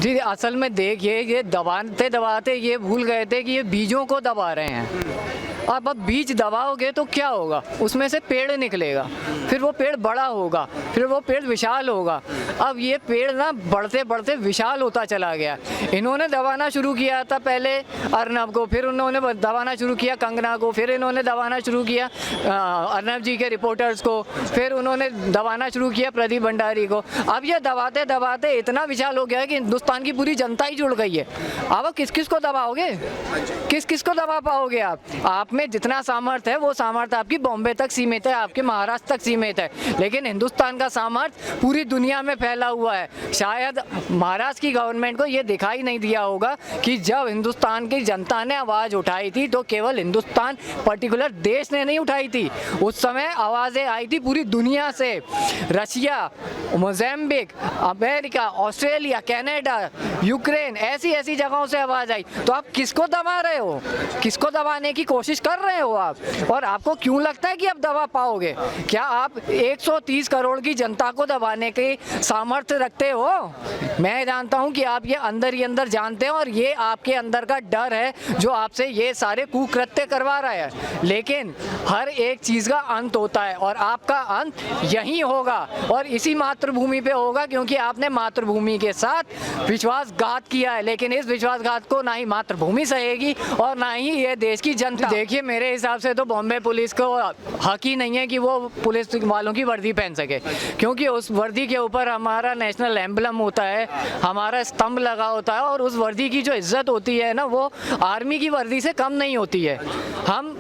जी, असल में देखिए ये दबाते दबाते ये भूल गए थे कि ये बीजों को दबा रहे हैं। अब बीज दबाओगे तो क्या होगा, उसमें से पेड़ निकलेगा, फिर वो पेड़ बड़ा होगा, फिर वो पेड़ विशाल होगा। अब ये पेड़ ना बढ़ते बढ़ते विशाल होता चला गया। इन्होंने दबाना शुरू किया था पहले अर्नब को, फिर उन्होंने दबाना शुरू किया कंगना को, फिर इन्होंने दबाना शुरू किया अर्नब जी के रिपोर्टर्स को, फिर उन्होंने दबाना शुरू किया प्रदीप भंडारी को। अब ये दबाते दबाते इतना विशाल हो गया है कि हिंदुस्तान की पूरी जनता ही जुड़ गई है। अब किस किस को दबाओगे, किस किस को दबा पाओगे आप में जितना सामर्थ्य है वो सामर्थ्य आपकी बॉम्बे तक सीमित है, आपके महाराष्ट्र तक सीमित है, लेकिन हिंदुस्तान का सामर्थ्य पूरी दुनिया में फैला हुआ है। शायद महाराष्ट्र की गवर्नमेंट को ये दिखाई नहीं दिया होगा कि जब हिंदुस्तान की जनता ने आवाज़ उठाई थी तो केवल हिंदुस्तान पर्टिकुलर देश ने नहीं उठाई थी, उस समय आवाज़ें आई थी पूरी दुनिया से। Russia, Mozambique, America, Australia, Canada, Ukraine, ऐसी ऐसी जगहों से आवाज़ आई। तो आप किसको दबा रहे हो, किसको दबाने की कोशिश कर रहे हो आप? और आपको क्यों लगता है कि आप दबा पाओगे? क्या आप 130 करोड़ की जनता को दबाने के सामर्थ्य रखते हो? मैं जानता हूं कि आप ये अंदर ही अंदर जानते हैं और ये आपके अंदर का डर है जो आपसे ये सारे कुकृत्य करवा रहा है। लेकिन हर एक चीज़ का अंत होता है और आपका अंत यहीं होगा और इसी मातृभूमि पे होगा, क्योंकि आपने मातृभूमि के साथ विश्वासघात किया है। लेकिन इस विश्वासघात को ना ही मातृभूमि सहेगी और ना ही ये देश की जनता। देखिए, मेरे हिसाब से तो बॉम्बे पुलिस को हक ही नहीं है कि वो पुलिस वालों की वर्दी पहन सके, क्योंकि उस वर्दी के ऊपर हमारा नेशनल एम्बलम होता है, हमारा स्तंभ लगा होता है और उस वर्दी की जो इज्जत होती है ना, वो आर्मी की वर्दी से कम नहीं होती है। हम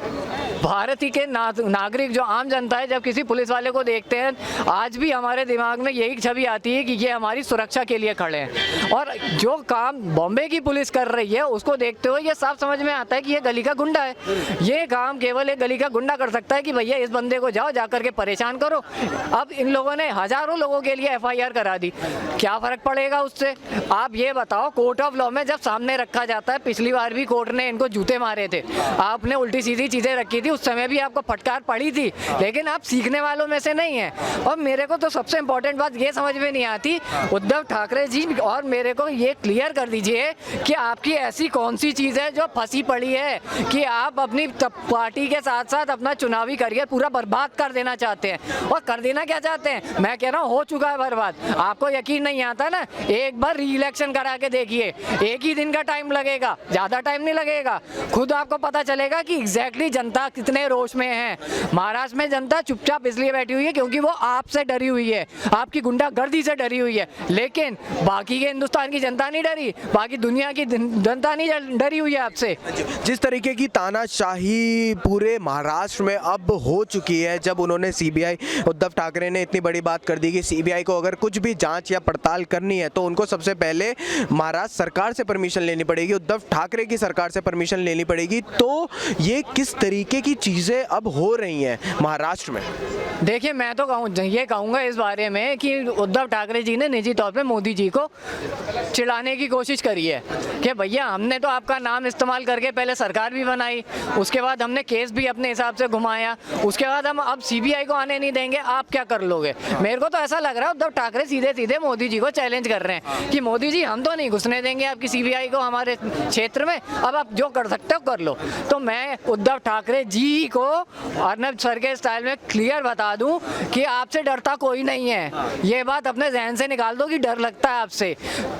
भारत के नागरिक जो आम जनता है, जब किसी पुलिस वाले को देखते हैं, आज भी हमारे दिमाग में यही छवि आती है कि ये हमारी सुरक्षा के लिए खड़े हैं। और जो काम बॉम्बे की पुलिस कर रही है उसको देखते हुए ये साफ समझ में आता है कि ये गली का गुंडा है। ये काम केवल एक गली का गुंडा कर सकता है कि भैया इस बंदे को जाओ जाकर के परेशान करो। अब इन लोगों ने हजारों लोगों के लिए FIR करा दी, क्या फर्क पड़ेगा उससे? आप ये बताओ, कोर्ट ऑफ लॉ में जब सामने रखा जाता है, पिछली बार भी कोर्ट ने इनको जूते मारे थे, आपने उल्टी सीधी चीजें रखी थी, उस समय भी आपको फटकार पड़ी थी, लेकिन आप सीखने वालों में से नहीं है। और मेरे को तो सबसे इम्पोर्टेंट बात ये समझ में नहीं आती, उद्धव ठाकरे जी, और मेरे को ये क्लियर कर दीजिए कि आपकी ऐसी कौन सी चीज़ है जो फंसी पड़ी है कि आप अपनी पार्टी के साथ साथ अपना चुनावी करियर पूरा बर्बाद कर देना चाहते हैं। और कर देना क्या चाहते हैं? मैं कह रहा हूँ हो चुका है बर्बाद। आपको यकीन नहीं आता ना, एक बार री-इलेक्शन करा के देखिए, एक ही दिन का टाइम लगेगा, ज़्यादा टाइम नहीं लगेगा, खुद आपको पता चलेगा कि एग्जैक्टली जनता कितने रोष में है। महाराष्ट्र में जनता चुपचाप इसलिए बैठी हुई है क्योंकि वो आपसे डरी हुई है, आपकी गुंडागर्दी से डरी हुई है, लेकिन बाकी के हिंदुस्तान की जनता नहीं डरी, बाकी दुनिया की जनता नहीं डरी हुई है आपसे। जिस तरीके की तानाशाही पूरे महाराष्ट्र में अब हो चुकी है, जब उन्होंने CBI, उद्धव ठाकरे ने इतनी बड़ी बात कर दी कि CBI को अगर कुछ भी जांच या पड़ताल करनी है तो उनको सबसे पहले महाराष्ट्र सरकार से परमिशन लेनी पड़ेगी, उद्धव ठाकरे की सरकार से परमिशन लेनी पड़ेगी। तो ये किस तरीके की चीज़ें अब हो रही हैं महाराष्ट्र में? देखिए, मैं तो ये कहूँगा इस बारे में कि उद्धव ठाकरे जी ने निजी तौर पे मोदी जी को चिढ़ाने की कोशिश करी है कि भैया हमने तो आपका नाम इस्तेमाल करके पहले सरकार भी बनाई, उसके बाद हमने केस भी अपने हिसाब से घुमाया, उसके बाद हम अब CBI को आने नहीं देंगे, आप क्या कर लोगे? मेरे को तो ऐसा लग रहा है उद्धव ठाकरे सीधे सीधे मोदी जी को चैलेंज कर रहे हैं कि मोदी जी हम तो नहीं घुसने देंगे आपकी CBI को हमारे क्षेत्र में, अब आप जो कर सकते हो कर लो। तो मैं उद्धव ठाकरे जी को अर्नब सर के स्टाइल में क्लियर बता दूं कि आपसे डरता कोई नहीं है, ये बात अपने जहन से निकाल दो कि डर लगता है आपसे।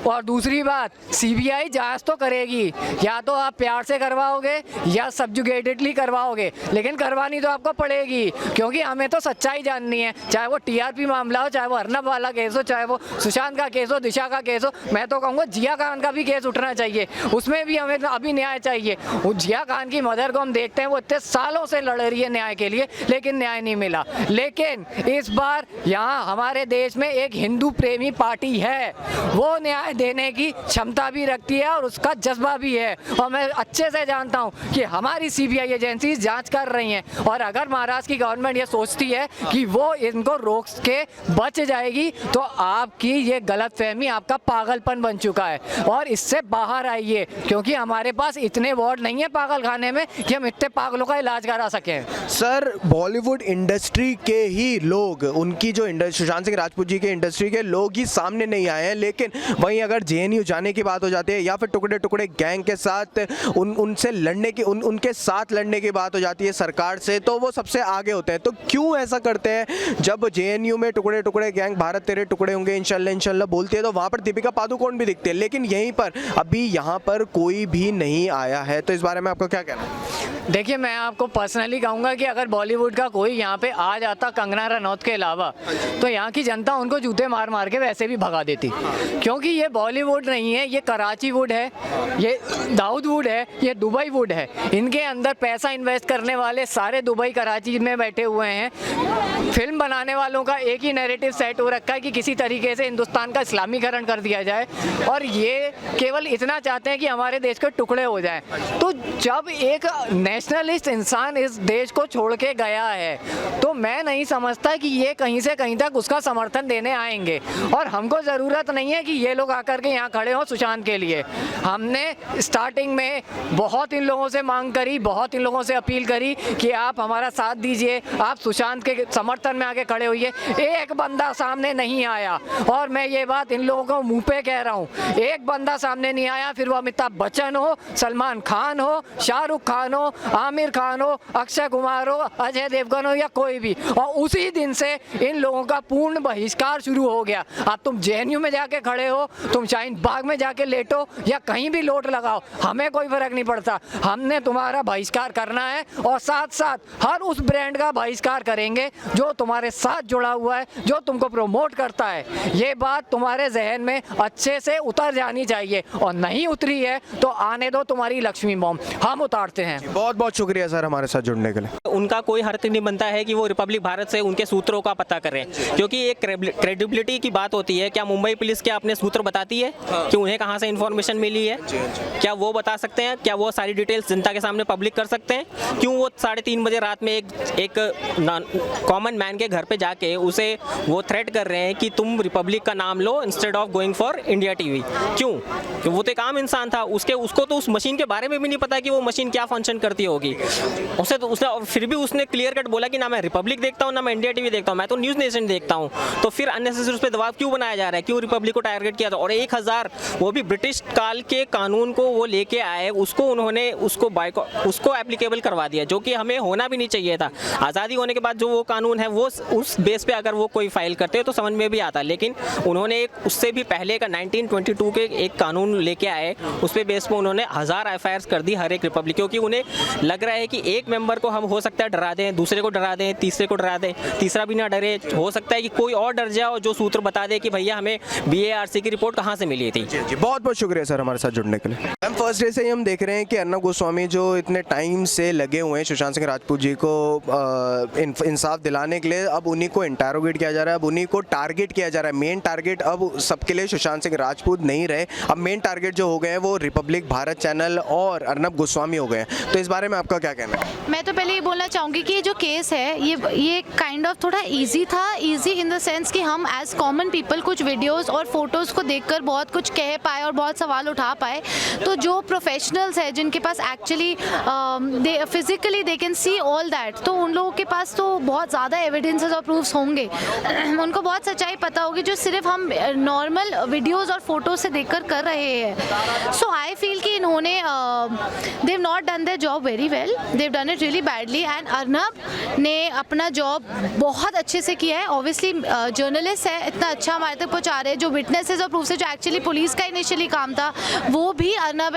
और दूसरी बात, CBI जांच तो करेगी, या तो आप प्यार से करवाओगे या सब्जुगेटेडली करवाओगे, लेकिन करवानी तो आपको पड़ेगी, क्योंकि हमें तो सच्चाई जाननी है, चाहे वो TRP मामला हो, चाहे वो अर्नब वाला केस हो, चाहे वो सुशांत का केस हो, दिशा का केस हो। मैं तो कहूँगा जिया खान का भी केस उठना चाहिए, उसमें भी हमें अभी न्याय चाहिए। जिया खान की मदर को हम देखते हैं, वो इतने सालों से लड़ रही है न्याय के लिए, लेकिन न्याय नहीं मिला। लेकिन इस बार यहाँ हमारे देश में एक हिंदू प्रेमी पार्टी है, वो न्याय देने की क्षमता भी रखती है और उसका जज्बा भी है। और मैं अच्छे से जानता हूँ कि हमारी CBI एजेंसी जांच कर रही हैं, और अगर महाराष्ट्र की गवर्नमेंट ये सोचती है कि वो इनको रोक के बच जाएगी, तो आपकी ये गलतफहमी, आपका पागलपन बन चुका है और इससे बाहर आइए, क्योंकि हमारे पास इतने वार्ड नहीं है पागल खाने में कि हम इतने पागलों का इलाज इलाज करा सकें। सर बॉलीवुड इंडस्ट्री के ही लोग, उनकी जो सुशांत सिंह राजपूत जी के इंडस्ट्री के लोग ही सामने नहीं आए हैं, लेकिन वहीं अगर जेएनयू जाने की बात हो जाती है या फिर टुकड़े टुकड़े गैंग के साथ उनसे लड़ने की उनके साथ लड़ने की बात हो जाती है सरकार से, तो वो सबसे आगे होते हैं। तो क्यों ऐसा करते हैं? जब जेएनयू में टुकड़े टुकड़े गैंग भारत तेरे टुकड़े होंगे इंशाल्लाह इंशाल्लाह बोलती है, तो वहाँ पर दीपिका पादुकोण भी दिखते हैं, लेकिन यहीं पर अभी यहाँ पर कोई भी नहीं आया है। तो इस बारे में आपका क्या कहना है? देखिए, मैं आपको पर्सनली कहूँगा कि अगर बॉलीवुड का कोई यहाँ पे आ जाता कंगना रनौत के अलावा, तो यहाँ की जनता उनको जूते मार मार के वैसे भी भगा देती, क्योंकि ये बॉलीवुड नहीं है, ये कराची वुड है, ये दाऊद वुड है, ये दुबई वुड है। इनके अंदर पैसा इन्वेस्ट करने वाले सारे दुबई कराची में बैठे हुए हैं। फिल्म बनाने वालों का एक ही नैरेटिव सेट हो रखा है कि किसी तरीके से हिंदुस्तान का इस्लामीकरण कर दिया जाए, और ये केवल इतना चाहते हैं कि हमारे देश के टुकड़े हो जाएं। तो जब एक नेशनलिस्ट इंसान इस देश को छोड़ के गया है, तो मैं नहीं समझता कि ये कहीं से कहीं तक उसका समर्थन देने आएंगे। और हमको ज़रूरत नहीं है कि ये लोग आकर के यहाँ खड़े हों सुशांत के लिए। हमने स्टार्टिंग में बहुत इन लोगों से मांग करी, बहुत इन लोगों से अपील करी कि आप हमारा साथ दीजिए, आप सुशांत के समर्थन में आके खड़े होइए। एक बंदा सामने नहीं आया, और मैं ये बात इन लोगों को मुँह पे कह रहा हूँ, एक बंदा सामने नहीं आया, फिर वो अमिताभ बच्चन हो, सलमान खान हो, शाहरुख खान हो, आमिर खान हो, अक्षय कुमार हो, अजय देवगन हो, या कोई भी। और उसी दिन से इन लोगों का पूर्ण बहिष्कार शुरू हो गया। अब तुम जेएनयू में जाके खड़े हो, तुम शाहीन बाग में जाके लेटो, या कहीं भी लोट लगाओ, हमें कोई फर्क नहीं पड़ता। हमने तुम्हारा बहिष्कार करना है, और साथ साथ हर उस ब्रांड का बहिष्कार करेंगे जो तुम्हारे साथ जुड़ा हुआ है, जो तुमको प्रमोट करता है। ये बात तुम्हारे जहन में अच्छे से उतर जानी चाहिए, और नहीं उतरी है तो आने दो तुम्हारी लक्ष्मी बॉम्ब, हम उतारते हैं। बहुत बहुत शुक्रिया सर हमारे साथ जुड़ने के लिए। उनका कोई हर्ज नहीं बनता है कि वो रिपब्लिक भारत से उनके सूत्रों का पता करें, क्योंकि एक क्रेडिबिलिटी की बात होती है। क्या मुंबई पुलिस क्या अपने सूत्र बताती है कि उन्हें कहां से इंफॉर्मेशन मिली है? क्या वो बता सकते हैं? क्या वो सारी डिटेल्स जनता के सामने पब्लिक कर सकते हैं? क्यों वो 3:30 बजे रात में एक कॉमन मैन के घर पे जाके उसे वो थ्रेट कर रहे हैं कि तुम रिपब्लिक का नाम लो instead of going for India TV? क्यों? वो तो एक आम इंसान था, उसको तो उस मशीन के बारे में भी नहीं पता कि वो मशीन क्या फंक्शन करती होगी। उसने फिर भी उसने क्लियर कट बोला कि ना मैं रिपब्लिक देखता हूँ, ना मैं इंडिया टीवी देखता हूँ, मैं तो न्यूज़ नेशन देखता हूँ। तो फिर अननेसेसरी उस पर दबाव क्यों बनाया जा रहा है? क्यों रिपब्लिक को टारगेट किया था? और 1000 वो भी ब्रिटिश काल के कानून को वो लेके आए, उसको उन्होंने उसको एप्लीकेबल करवा दिया, जो कि हमें होना भी नहीं चाहिए था। आज़ादी होने के बाद जो वो कानून है, वो उस बेस पे अगर वो कोई फाइल करते तो समझ में भी आता, लेकिन उन्होंने उससे भी पहले का 1922 के एक कानून लेके आए, उस पे बेस पे उन्होंने 1000 एफआईआर कर दी हर एक रिपब्लिक, क्योंकि उन्हें लग रहा है कि एक मेंबर को हम हो सकता है डरा दें, दूसरे को डरा दें, तीसरे को डरा दें, तीसरा भी ना डरे, हो सकता है कि कोई और डर जाए और जो सूत्र बता दे कि भैया हमें BARC की रिपोर्ट कहाँ से मिली थी। जी बहुत बहुत शुक्रिया सर हमारे साथ जुड़ने के लिए। मैम फर्स्ट डे से ही हम देख रहे हैं कि अर्नब गोस्वामी जो इतने टाइम से लगे हुए हैं सुशांत सिंह राजपूत जी को इंसाफ दिलाने के लिए, अब उन्हीं को इंटरोगेट किया जा रहा है, अब उन्हीं को टारगेट किया जा रहा है। मेन टारगेट अब सबके लिए सुशांत सिंह राजपूत नहीं रहे, अब मेन टारगेट जो हो गए हैं वो रिपब्लिक भारत चैनल और अर्नब गोस्वामी हो गए हैं। तो इस बारे में आपका क्या कहना है? मैं तो पहले ये बोलना चाहूँगी कि जो केस है ये काइंड ऑफ थोड़ा इजी था, इजी इन द सेंस कि हम एज कॉमन पीपल कुछ वीडियोस और फोटोज़ को देखकर बहुत कुछ कह पाए और बहुत सवाल उठा पाए। तो जो प्रोफेशनल्स है जिनके पास actually physically they can see all that, तो उन लोगों के पास तो बहुत ज़्यादा एविडेंसेस और प्रूफ्स होंगे, उनको बहुत सच्चाई पता होगी, जो सिर्फ हम नॉर्मल वीडियोज़ और फोटोज से देखकर कर रहे हैं। सो आई फील कि इन्होंने they've not done their job very well, they've done it really badly, and Arnab ने अपना जॉब बहुत अच्छे से किया है। ऑब्वियसली जर्नलिस्ट है, इतना अच्छा हमारे तक पहुंचा रहे हैं, जो विटनेसेस और प्रूफ से जो एक्चुअली पुलिस का इनिशियली काम था वो भी Arnab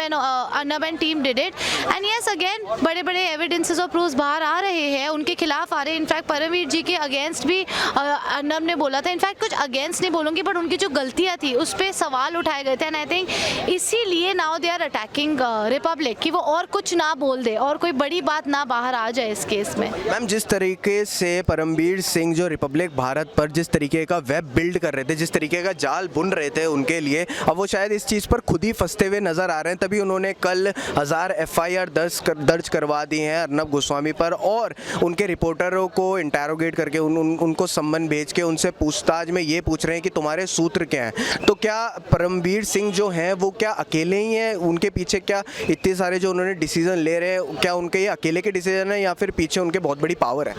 and team did it. And yes again बड़े बड़े एविडेंसेस और प्रूफ्स बाहर आ रहे हैं, उनके खिलाफ आ रहे हैं। इनफैक्ट परमवीर जी के अगेंस्ट भी अर्नब ने बोला था, इनफैक्ट कुछ अगेंस्ट नहीं बोलूँगी बट उनकी जो गलतियाँ थी उस पर सवाल उठाए गए थे। एंड आई थिंक इसीलिए now they are attacking Republic कि वो और कुछ ना बोल दे और कोई बड़ी बात ना बाहर आ जाए इस केस में। मैम जिस तरीके से परमवीर सिंह जो रिपब्लिक भारत पर जिस तरीके का वेब बिल्ड कर रहे थे, जिस तरीके का जाल बुन रहे थे उनके लिए, अब वो शायद इस चीज़ पर खुद ही फंसते हुए नजर आ रहे हैं। तभी उन्होंने कल 1000 FIR दर्ज करवा दी हैं अर्नब गोस्वामी पर, और उनके रिपोर्टरों को इंटरोगेट करके उनको सम्मन भेज के उनसे पूछताछ में ये पूछ रहे हैं कि तुम्हारे सूत्र क्या हैं। तो क्या परमवीर सिंह जो हैं वो क्या अकेले ही हैं? उनके पीछे क्या इतने सारे जो उन्होंने डिसीजन ले रहे हैं, क्या उनके ये अकेले के डिसीजन है या फिर पीछे उनके बहुत बड़ी पावर है?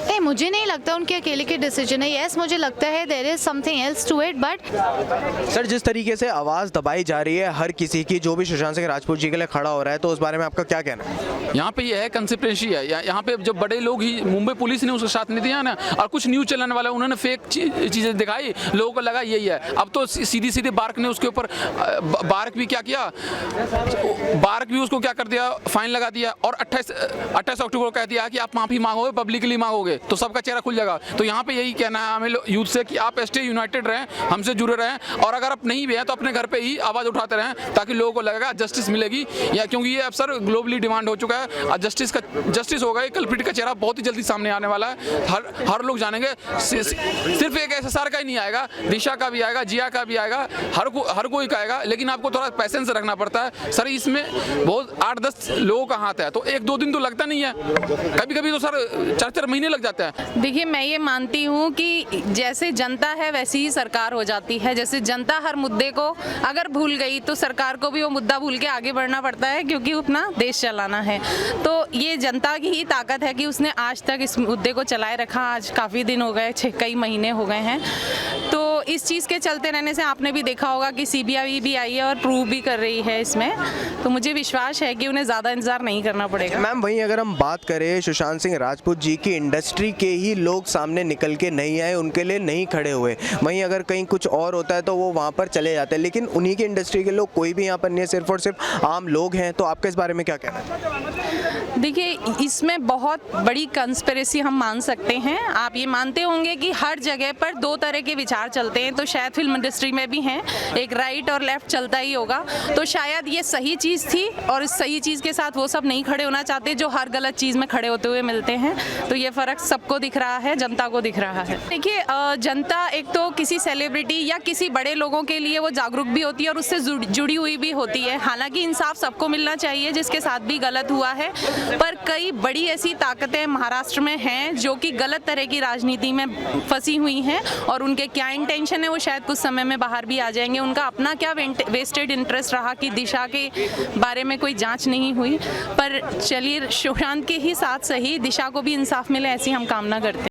नहीं, मुझे नहीं लगता उनके अकेले के डिसीजन है। यस, मुझे लगता है there is something else to it, but sir जिस तरीके से आवाज़ दबाई जा रही है हर किसी की जो भी सुशांत सिंह राजपूत जी के लिए खड़ा हो रहा है, तो उस बारे में आपका क्या कहना है? यहाँ पे ये है कंसिप्रेंसी है, यहाँ पे जो बड़े लोग ही मुंबई पुलिस ने उसका साथ नहीं दिया ना, और कुछ न्यूज़ चैनल वाले उन्होंने फेक चीज़ें दिखाई, लोगों को लगा यही है। अब तो सीधी सीधी बार्क ने उसके ऊपर बार्क भी क्या किया, बार्क भी उसको क्या कर दिया, फाइन लगा दिया, और 28 अक्टूबर को कह दिया कि आप माफ़ी मांगोगे, पब्लिकली मांगोगे तो सबका चेहरा खुल जाएगा। तो यहाँ पे यही कहना है हमें यूथ से कि आप स्टे यूनाइटेड रहें, हमसे जुड़े रहें, और अगर आप नहीं भी हैं तो अपने घर पे ही आवाज़ उठाते रहें, ताकि लोगों को लगेगा जस्टिस मिलेगी। या क्योंकि ये अवसर ग्लोबली डिमांड हो चुका है, और जस्टिस होगा, ये कल्प्रिट का चेहरा बहुत ही जल्दी सामने आने वाला है, हर लोग जानेंगे। सिर्फ एक SSR का ही नहीं आएगा, दिशा का भी आएगा, जिया का भी आएगा, हर कोई का आएगा, लेकिन आपको थोड़ा पैसेंस रखना पड़ता है सर। इसमें बहुत 8-10 लोगों का हाथ है, तो 1-2 दिन तो लगता नहीं है, कभी कभी तो सर 4-4 महीने लग जाते हैं। देखिए, मैं ये मानती हूँ कि जैसे जनता है वैसी ही सरकार हो जाती है। जैसे जनता हर मुद्दे को अगर भूल गई तो सरकार को भी वो मुद्दा भूल के आगे बढ़ना पड़ता है, क्योंकि अपना देश चलाना है। तो ये जनता की ही ताकत है कि उसने आज तक इस मुद्दे को चलाए रखा। आज काफ़ी दिन हो गए, कई महीने हो गए हैं। तो इस चीज़ के चलते रहने से आपने भी देखा होगा कि CBI भी आई है और प्रूव भी कर रही है इसमें। तो मुझे विश्वास है कि उन्हें ज़्यादा इंतजार नहीं करना पड़ेगा। मैम वहीं अगर हम बात करें सुशांत सिंह राजपूत जी की, इंडस्ट्री के ही लोग सामने निकल के नहीं आए, उनके लिए नहीं खड़े हुए। वहीं अगर कहीं कुछ और होता है तो वो वहाँ पर चले जाते हैं, लेकिन उन्हीं की इंडस्ट्री के लोग कोई भी यहाँ पर नहीं है, सिर्फ और सिर्फ आम लोग हैं। तो आपका इस बारे में क्या कहना है? देखिए, इसमें बहुत बड़ी कंस्पिरेसी हम मान सकते हैं। आप ये मानते होंगे कि हर जगह पर 2 तरह के विचार चलते हैं, तो शायद फिल्म इंडस्ट्री में भी हैं, एक राइट और लेफ्ट चलता ही होगा। तो शायद ये सही चीज़ थी, और इस सही चीज़ के साथ वो सब नहीं खड़े होना चाहते जो हर गलत चीज़ में खड़े होते हुए मिलते हैं। तो ये फ़र्क सबको दिख रहा है, जनता को दिख रहा है। देखिए, जनता एक तो किसी सेलिब्रिटी या किसी बड़े लोगों के लिए वो जागरूक भी होती है और उससे जुड़ी हुई भी होती है। हालांकि इंसाफ सबको मिलना चाहिए जिसके साथ भी गलत हुआ है, पर कई बड़ी ऐसी ताकतें महाराष्ट्र में हैं जो कि गलत तरह की राजनीति में फंसी हुई हैं, और उनके क्या इंटेंशन है वो शायद कुछ समय में बाहर भी आ जाएंगे। उनका अपना क्या वेस्टेड इंटरेस्ट रहा कि दिशा के बारे में कोई जांच नहीं हुई। पर चलिए, सुशांत के ही साथ सही दिशा को भी इंसाफ मिले, ऐसी हम कामना करते हैं।